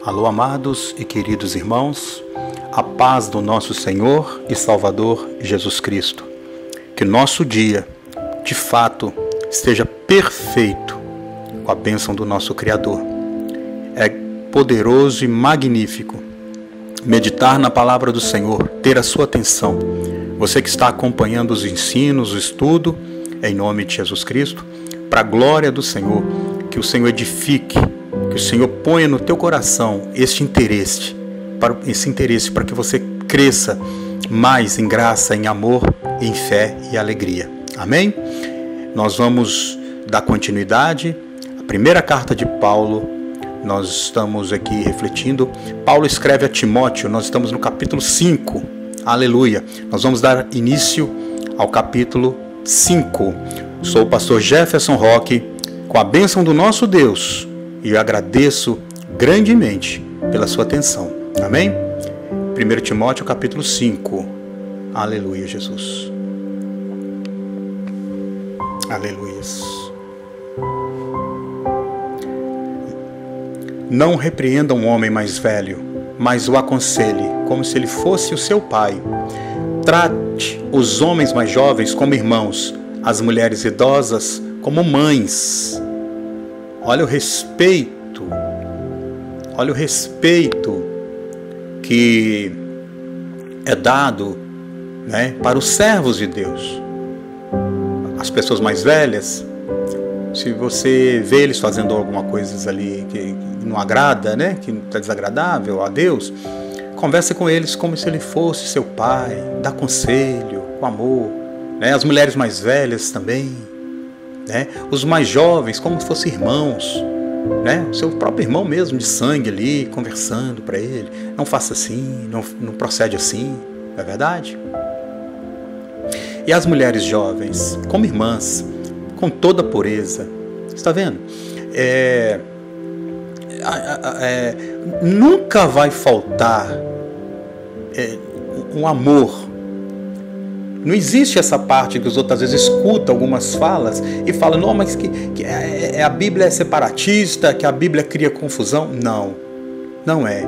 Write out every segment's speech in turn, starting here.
Alô, amados e queridos irmãos, a paz do nosso Senhor e Salvador Jesus Cristo. Que nosso dia, de fato, esteja perfeito com a bênção do nosso Criador. É poderoso e magnífico meditar na palavra do Senhor, ter a sua atenção. Você que está acompanhando os ensinos, o estudo, em nome de Jesus Cristo, para a glória do Senhor, que o Senhor edifique, que o Senhor ponha no teu coração esse interesse para que você cresça mais em graça, em amor, em fé e alegria. Amém? Nós vamos dar continuidade à primeira carta de Paulo. Nós estamos aqui refletindo. Paulo escreve a Timóteo, nós estamos no capítulo 5. Aleluia! Nós vamos dar início ao capítulo 5. Sou o pastor Jefferson Roque, com a bênção do nosso Deus, e eu agradeço grandemente pela sua atenção. Amém? 1 Timóteo capítulo 5. Aleluia, Jesus. Aleluia. Não repreenda um homem mais velho, mas o aconselhe, como se ele fosse o seu pai. Trate os homens mais jovens como irmãos, as mulheres idosas como mães. Olha o respeito que é dado, para os servos de Deus. As pessoas mais velhas, se você vê eles fazendo alguma coisa ali que não agrada, que está desagradável a Deus, converse com eles como se ele fosse seu pai, dá conselho, com amor. As mulheres mais velhas também, os mais jovens como se fossem irmãos, seu próprio irmão mesmo de sangue ali, conversando para ele, não faça assim, não procede assim, não é verdade? E as mulheres jovens como irmãs, com toda a pureza. Está vendo? Nunca vai faltar um amor. Não existe essa parte que os outros às vezes escutam algumas falas e falam, não, mas a Bíblia é separatista, que a Bíblia cria confusão. Não, não é.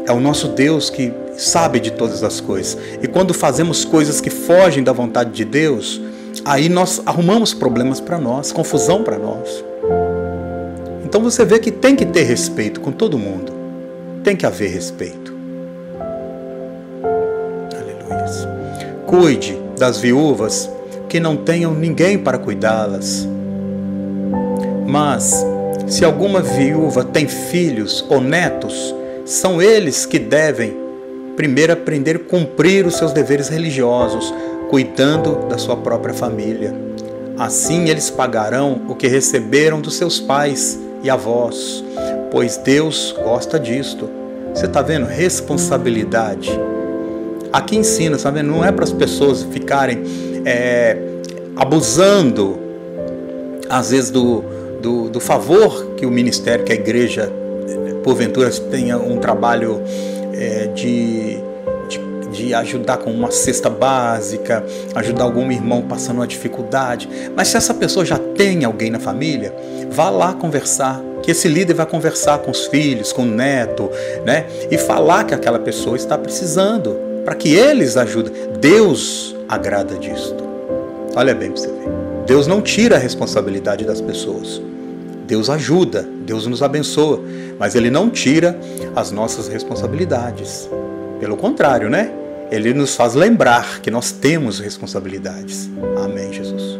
É o nosso Deus que sabe de todas as coisas. E quando fazemos coisas que fogem da vontade de Deus, aí nós arrumamos problemas para nós, confusão para nós. Então você vê que tem que ter respeito com todo mundo. Tem que haver respeito. Aleluia. Cuide das viúvas que não tenham ninguém para cuidá-las. Mas, se alguma viúva tem filhos ou netos, são eles que devem primeiro aprender a cumprir os seus deveres religiosos, cuidando da sua própria família. Assim eles pagarão o que receberam dos seus pais e avós, pois Deus gosta disto. Você está vendo? Responsabilidade. Aqui ensina, sabe? Não é para as pessoas ficarem abusando, às vezes, do favor que o ministério, que a igreja, porventura, tenha um trabalho de ajudar com uma cesta básica, ajudar algum irmão passando uma dificuldade. Mas se essa pessoa já tem alguém na família, vá lá conversar, que esse líder vai conversar com os filhos, com o neto, e falar que aquela pessoa está precisando, para que eles ajudem. Deus agrada disto. Olha bem para você ver. Deus não tira a responsabilidade das pessoas. Deus ajuda, Deus nos abençoa, mas Ele não tira as nossas responsabilidades. Pelo contrário, Ele nos faz lembrar que nós temos responsabilidades. Amém, Jesus.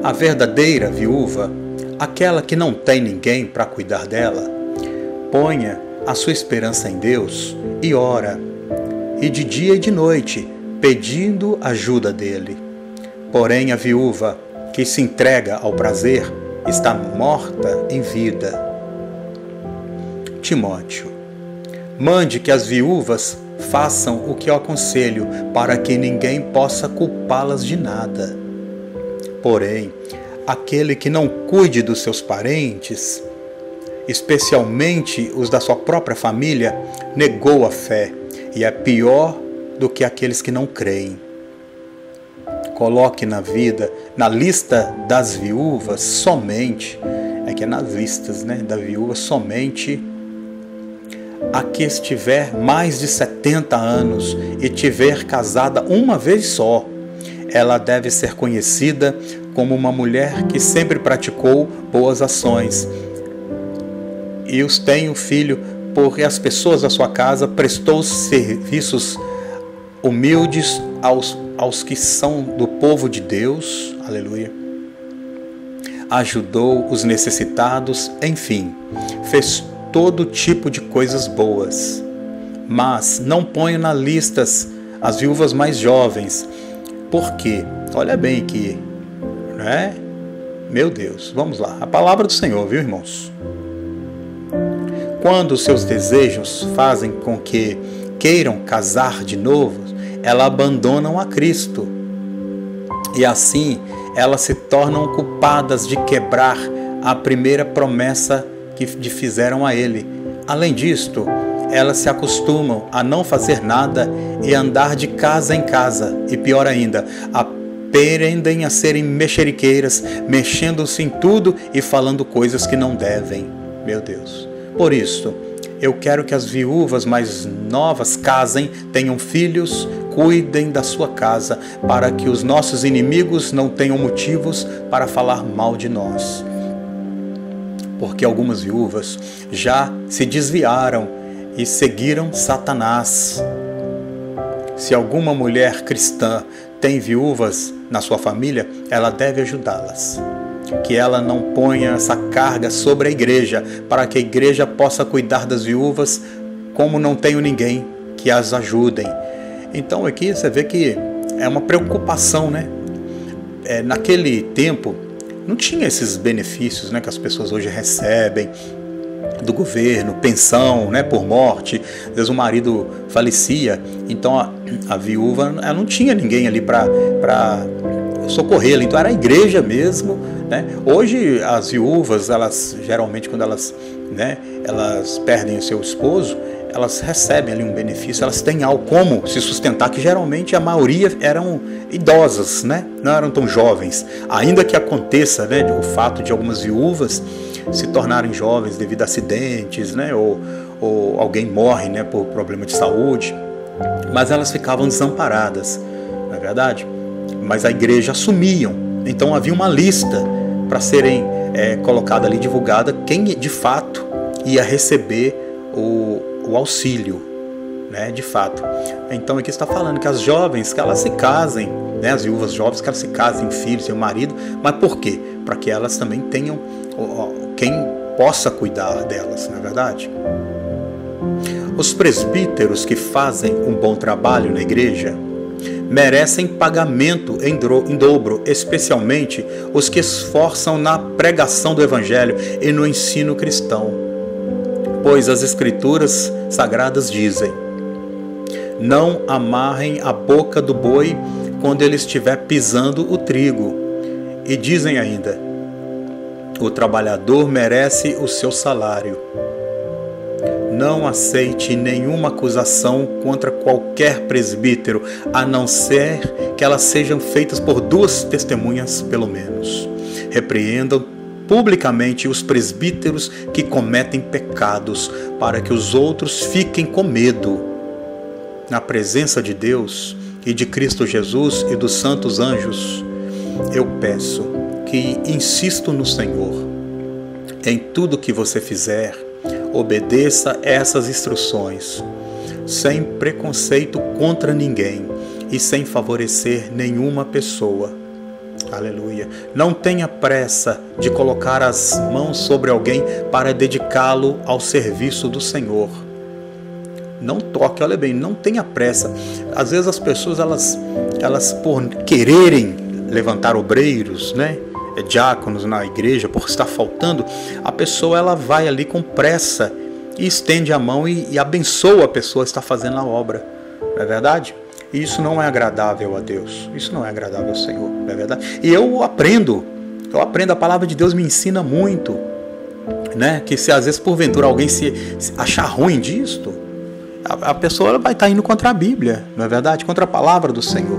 A verdadeira viúva, aquela que não tem ninguém para cuidar dela, ponha a sua esperança em Deus e ora, e de dia e de noite, pedindo ajuda dele. Porém, a viúva que se entrega ao prazer está morta em vida. Timóteo, mande que as viúvas façam o que eu aconselho, para que ninguém possa culpá-las de nada. Porém, aquele que não cuide dos seus parentes, especialmente os da sua própria família, negou a fé e é pior do que aqueles que não creem. Coloque na lista das viúvas somente é que é nas listas, né, da viúva, somente a que estiver mais de 70 anos e tiver casada uma vez só, ela deve ser conhecida como uma mulher que sempre praticou boas ações e os tem o filho, porque as pessoas da sua casa prestou serviços humildes aos que são do povo de Deus, aleluia, ajudou os necessitados, enfim, fez todo tipo de coisas boas. Mas não ponho na lista as viúvas mais jovens, porque, olha bem aqui, né? Meu Deus, vamos lá, a palavra do Senhor, viu, irmãos? Quando os seus desejos fazem com que queiram casar de novo, elas abandonam a Cristo. E assim, elas se tornam culpadas de quebrar a primeira promessa que fizeram a Ele. Além disto, elas se acostumam a não fazer nada e andar de casa em casa. E pior ainda, aprendem a serem mexeriqueiras, mexendo-se em tudo e falando coisas que não devem. Meu Deus. Por isso, eu quero que as viúvas mais novas casem, tenham filhos, cuidem da sua casa, para que os nossos inimigos não tenham motivos para falar mal de nós. Porque algumas viúvas já se desviaram e seguiram Satanás. Se alguma mulher cristã tem viúvas na sua família, ela deve ajudá-las. Que ela não ponha essa carga sobre a igreja, para que a igreja possa cuidar das viúvas, como não tenho ninguém que as ajudem. Então aqui você vê que é uma preocupação, né? Naquele tempo não tinha esses benefícios, né, que as pessoas hoje recebem do governo, pensão, né, por morte. Às vezes o marido falecia, então a viúva, ela não tinha ninguém ali para socorrê-la, então era a igreja mesmo, né? Hoje as viúvas, elas geralmente quando elas perdem o seu esposo, elas recebem ali um benefício, elas têm algo como se sustentar, que geralmente a maioria eram idosas, né? Não eram tão jovens. Ainda que aconteça, né, o fato de algumas viúvas se tornarem jovens devido a acidentes, né, ou alguém morre, né, por problema de saúde, mas elas ficavam desamparadas, não é verdade? Mas a igreja assumiam, então havia uma lista para serem colocada ali, divulgada, quem de fato ia receber o auxílio, né, de fato. Então aqui está falando que as jovens, que elas se casem, né, as viúvas jovens, que elas se casem, filhos, tenham marido, mas por quê? Para que elas também tenham quem possa cuidar delas, não é verdade? Os presbíteros que fazem um bom trabalho na igreja merecem pagamento em dobro, especialmente os que esforçam na pregação do evangelho e no ensino cristão. Pois as escrituras sagradas dizem: não amarrem a boca do boi quando ele estiver pisando o trigo. E dizem ainda: o trabalhador merece o seu salário. Não aceite nenhuma acusação contra qualquer presbítero, a não ser que elas sejam feitas por 2 testemunhas, pelo menos. Repreendam publicamente os presbíteros que cometem pecados, para que os outros fiquem com medo. Na presença de Deus e de Cristo Jesus e dos santos anjos, eu peço que insisto no Senhor. Em tudo que você fizer, obedeça essas instruções, sem preconceito contra ninguém e sem favorecer nenhuma pessoa. Aleluia. Não tenha pressa de colocar as mãos sobre alguém para dedicá-lo ao serviço do Senhor. Não toque, olha bem, não tenha pressa. Às vezes as pessoas, elas por quererem levantar obreiros, né, diáconos na igreja, por estar faltando, a pessoa ela vai ali com pressa e estende a mão e abençoa a pessoa que está fazendo a obra, não é verdade? E isso não é agradável a Deus, isso não é agradável ao Senhor, não é verdade? E eu aprendo, a palavra de Deus me ensina muito, né? Que se às vezes porventura alguém se achar ruim disto, a pessoa ela vai estar indo contra a Bíblia, não é verdade? Contra a palavra do Senhor,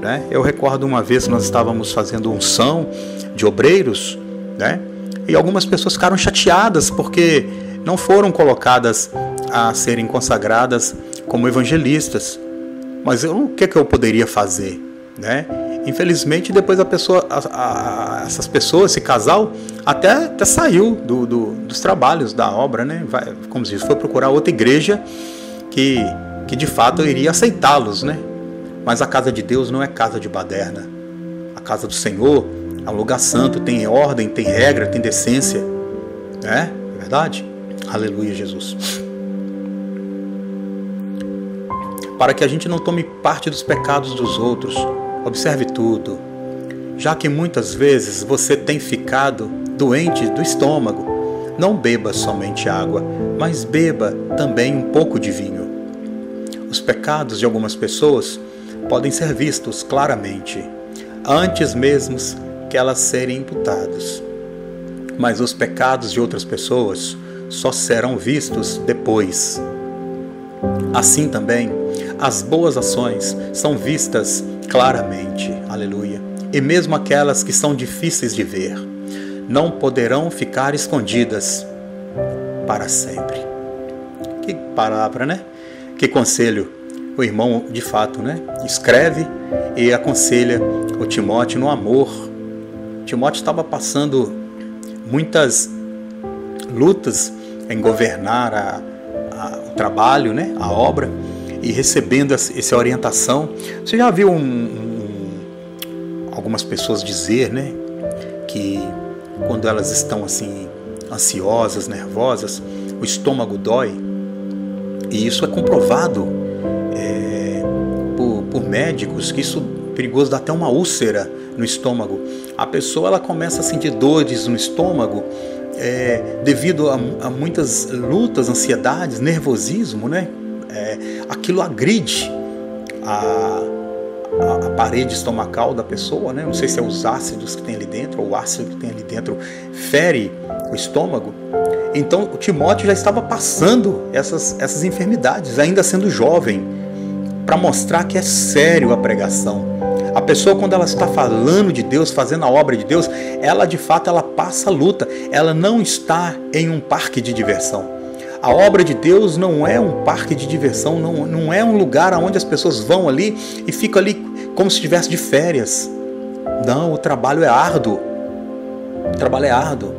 né? Eu recordo uma vez que nós estávamos fazendo unção de obreiros, né? E algumas pessoas ficaram chateadas porque não foram colocadas a serem consagradas como evangelistas. Mas o que eu poderia fazer, né? Infelizmente, depois essas pessoas, esse casal, até saiu dos trabalhos da obra, né? Como se diz, foi procurar outra igreja que de fato iria aceitá-los, né? Mas a casa de Deus não é casa de baderna. A casa do Senhor é um lugar santo, tem ordem, tem regra, tem decência, né? É verdade? Aleluia, Jesus. Para que a gente não tome parte dos pecados dos outros, observe tudo, já que muitas vezes você tem ficado doente do estômago. Não beba somente água, mas beba também um pouco de vinho. Os pecados de algumas pessoas podem ser vistos claramente, antes mesmo que elas serem imputadas. Mas os pecados de outras pessoas só serão vistos depois. Assim também, as boas ações são vistas claramente, aleluia. E mesmo aquelas que são difíceis de ver, não poderão ficar escondidas para sempre. Que palavra, né? Que conselho o irmão, de fato, né? Escreve e aconselha o Timóteo no amor. Timóteo estava passando muitas lutas em governar o trabalho, né? A obra, e recebendo essa orientação. Você já viu algumas pessoas dizer, né, que quando elas estão assim ansiosas, nervosas, o estômago dói? E isso é comprovado por médicos, que isso é perigoso, dá até uma úlcera no estômago. A pessoa ela começa a sentir dores no estômago devido a muitas lutas, ansiedades, nervosismo, né? Aquilo agride a parede estomacal da pessoa, né? Não sei se é os ácidos que tem ali dentro, ou o ácido que tem ali dentro fere o estômago. Então o Timóteo já estava passando essas enfermidades, ainda sendo jovem, para mostrar que é sério a pregação. A pessoa, quando ela está falando de Deus, fazendo a obra de Deus, ela de fato ela passa a luta. Ela não está em um parque de diversão. A obra de Deus não é um parque de diversão, não é um lugar onde as pessoas vão ali e ficam ali como se estivesse de férias. Não, o trabalho é árduo. O trabalho é árduo,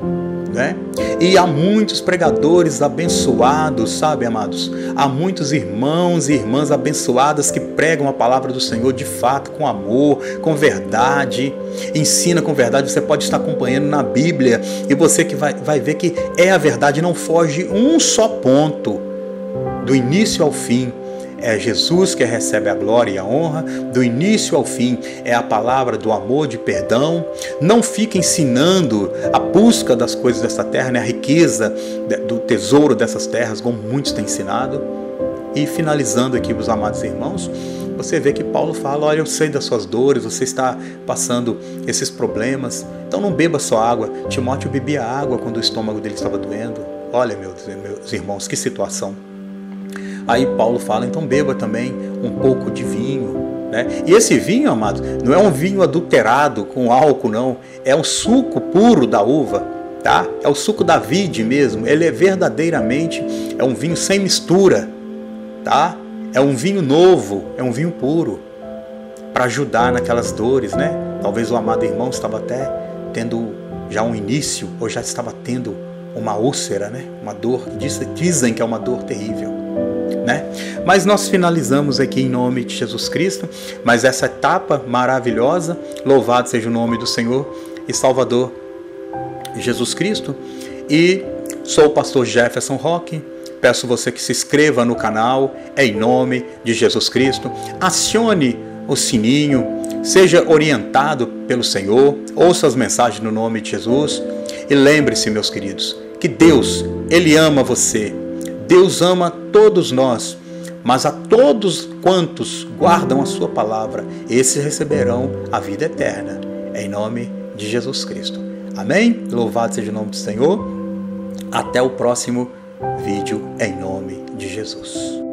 né? E há muitos pregadores abençoados, sabe, amados? Há muitos irmãos e irmãs abençoadas que pregam a palavra do Senhor de fato, com amor, com verdade, ensina com verdade. Você pode estar acompanhando na Bíblia e você que vai ver que é a verdade, não foge um só ponto, do início ao fim. É Jesus que recebe a glória e a honra, do início ao fim é a palavra do amor, de perdão. Não fica ensinando a busca das coisas dessa terra, né? A riqueza do tesouro dessas terras, como muitos têm ensinado. E finalizando aqui, os amados irmãos, você vê que Paulo fala: olha, eu sei das suas dores, você está passando esses problemas, então não beba só água. Timóteo bebia água quando o estômago dele estava doendo. Olha, meus irmãos, que situação. Aí Paulo fala: então beba também um pouco de vinho, né? E esse vinho, amados, não é um vinho adulterado com álcool, não. É um suco puro da uva, tá? É o suco da vide mesmo. Ele é verdadeiramente, é um vinho sem mistura, tá? É um vinho novo, é um vinho puro, para ajudar naquelas dores, né? Talvez o amado irmão estava até tendo já um início, ou já estava tendo uma úlcera, né? Uma dor, dizem que é uma dor terrível, né? Mas nós finalizamos aqui em nome de Jesus Cristo, mas essa etapa maravilhosa, louvado seja o nome do Senhor e Salvador Jesus Cristo. E sou o pastor Jefferson Roque. Peço você que se inscreva no canal, em nome de Jesus Cristo. Acione o sininho, seja orientado pelo Senhor, ouça as mensagens no nome de Jesus. E lembre-se, meus queridos, que Deus, Ele ama você. Deus ama todos nós, mas a todos quantos guardam a sua palavra, esses receberão a vida eterna, em nome de Jesus Cristo. Amém? Louvado seja o nome do Senhor. Até o próximo vídeo, em nome de Jesus.